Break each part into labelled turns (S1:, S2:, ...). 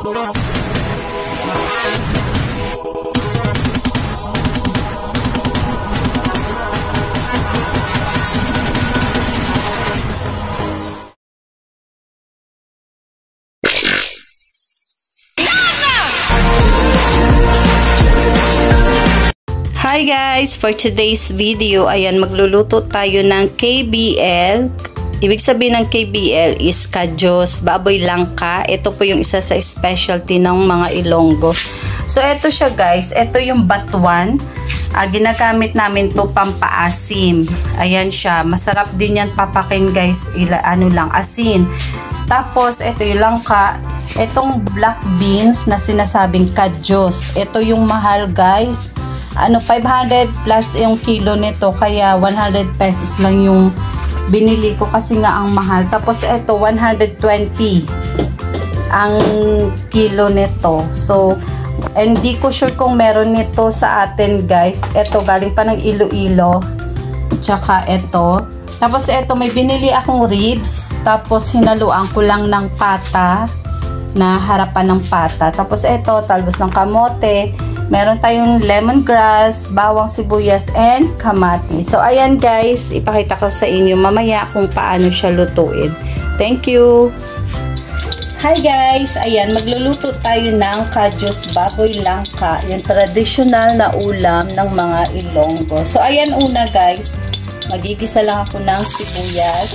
S1: Hi guys! For today's video, ayan, magluluto tayo ng KBL. Ibig sabihin ng KBL is Kadyos, baboy langka. Ito po yung isa sa specialty ng mga Ilonggo. So, ito siya guys. Ito yung batuan. Ginagamit namin to pampaasim. Ayan siya. Masarap din yan papakin guys. Asin. Tapos, ito yung langka. Itong black beans na sinasabing Kadyos. Ito yung mahal guys. 500 plus yung kilo nito, kaya 100 pesos lang yung binili ko kasi nga ang mahal. Tapos ito 120 ang kilo nito. So hindi ko sure kung meron nito sa atin guys. Ito galing pa ng Iloilo. Tsaka ito. Tapos ito may binili akong ribs. Tapos hinaluan ko lang ng pata, na harapan ng pata. Tapos ito talbos ng kamote. Meron tayong lemongrass, bawang sibuyas, and kamatis. So, ayan guys, ipakita ko sa inyo mamaya kung paano siya lutuin. Thank you! Hi guys! Ayan, magluluto tayo ng Kadyos baboy langka. Yung traditional na ulam ng mga Ilonggo. So, ayan una guys, magigisa lang ako ng sibuyas.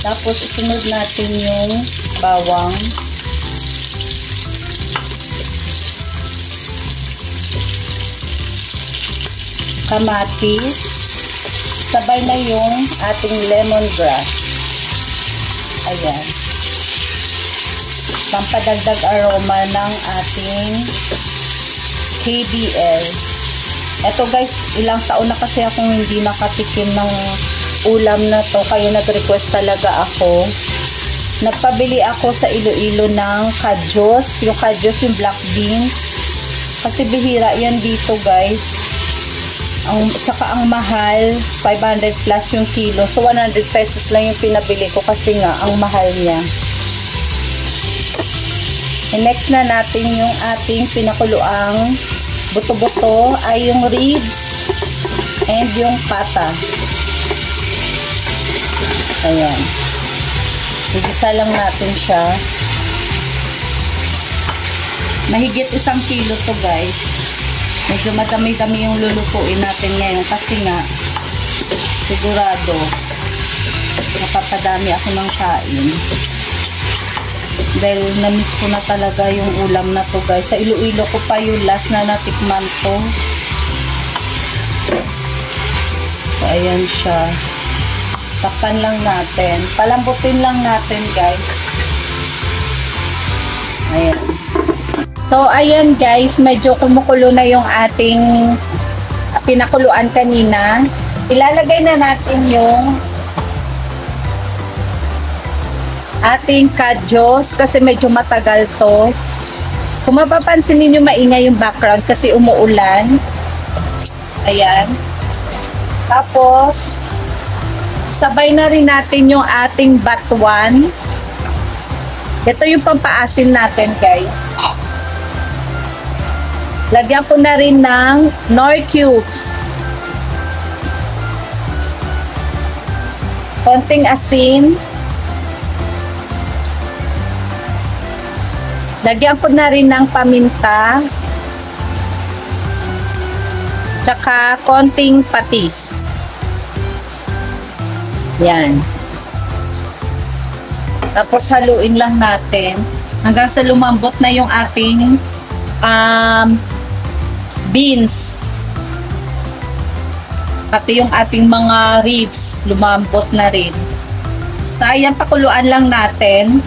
S1: Tapos, isunod natin yung bawang. Kamatis. Sabay na yung ating lemongrass. Ayan. Pampadagdag aroma ng ating KBL. Ito guys, ilang taon na kasi akong hindi nakatikim ng ulam na to, kaya nag-request talaga ako. Nagpabili ako sa Iloilo ng Kadyos. Yung Kadyos, yung black beans. Kasi bihira yan dito guys. Saka ang mahal, 500 plus yung kilo. So 100 pesos lang yung pinabili ko kasi nga ang mahal niya. And next na natin yung ating pinakuluang buto-buto ay yung ribs and yung pata. Ayan. Igisa lang natin siya. Mahigit 1 kilo to guys. Medyo madami-dami yung lulutuin natin ngayon kasi nga sigurado napapadami ako ng kain. Dahil na-miss ko na talaga yung ulam na to guys. Sa Iloilo ko pa yung last na natikman to. So, ayan siya. Takpan lang natin. Palambutin lang natin guys. Ayan. So, ayan guys. Medyo kumukulo na yung ating pinakuluan kanina. Ilalagay na natin yung ating Kadyos kasi medyo matagal to. Kung mapapansin ninyo maingay yung background kasi umuulan. Ayan. Tapos, sabay na rin natin yung ating batuan. Ito yung pampaasim natin guys. Lagyan ko na rin ng Knorr cubes. Konting asin. Lagyan ko na rin ng paminta. Tsaka konting patis. Yan. Tapos haluin lang natin hanggang sa lumambot na yung ating beans. Pati yung ating mga ribs lumambot na rin. So, ayan, pakuluan lang natin.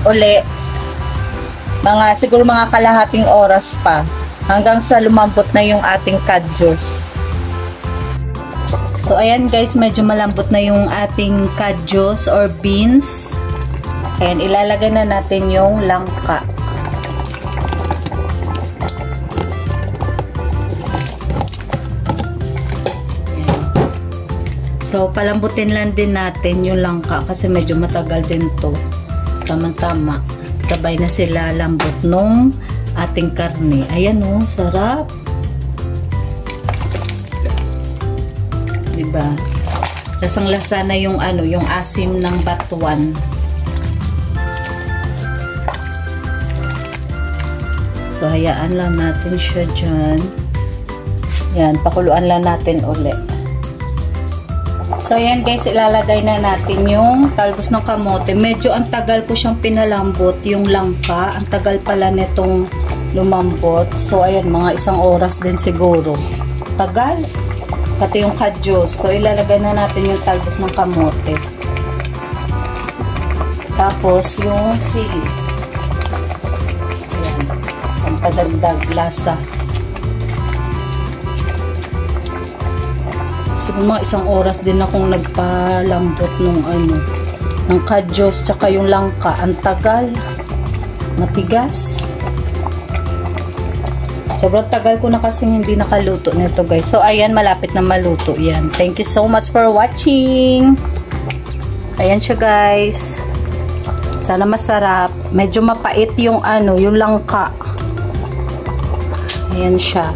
S1: Uli. Siguro mga kalahating oras pa hanggang sa lumambot na yung ating Kadyos. So, ayan guys, medyo malambot na yung ating kadyos or beans. Ayan, ilalagay na natin yung langka. Ayan. So, palambutin lang din natin yung langka kasi medyo matagal din to. Tama-tama. Sabay na sila lambot nung ating karne. Ayan o, sarap. Diba? Lasang-lasa na yung ano, yung asim ng batuan. So, hayaan lang natin siya dyan. Yan, pakuluan lang natin ulit. So, yan guys, ilalagay na natin yung talbos ng kamote. Medyo ang tagal ko siyang pinalambot, yung langka. Ang tagal pala nitong lumambot. So, ayan, mga 1 oras din siguro. Tagal. Pati yung kadyos. So, ilalagay na natin yung talbos ng kamote. Tapos, yung sili. Ayan. Pampadagdag lasa. Siguro mga 1 oras din akong nagpalambot nung ano, ng kadyos, tsaka yung langka. Ang tagal. Matigas. Sobrang tagal ko na kasing hindi nakaluto nito guys. So, ayan, malapit na maluto yan. Thank you so much for watching. Ayan siya guys. Sana masarap. Medyo mapait yung ano, yung langka. Ayan siya.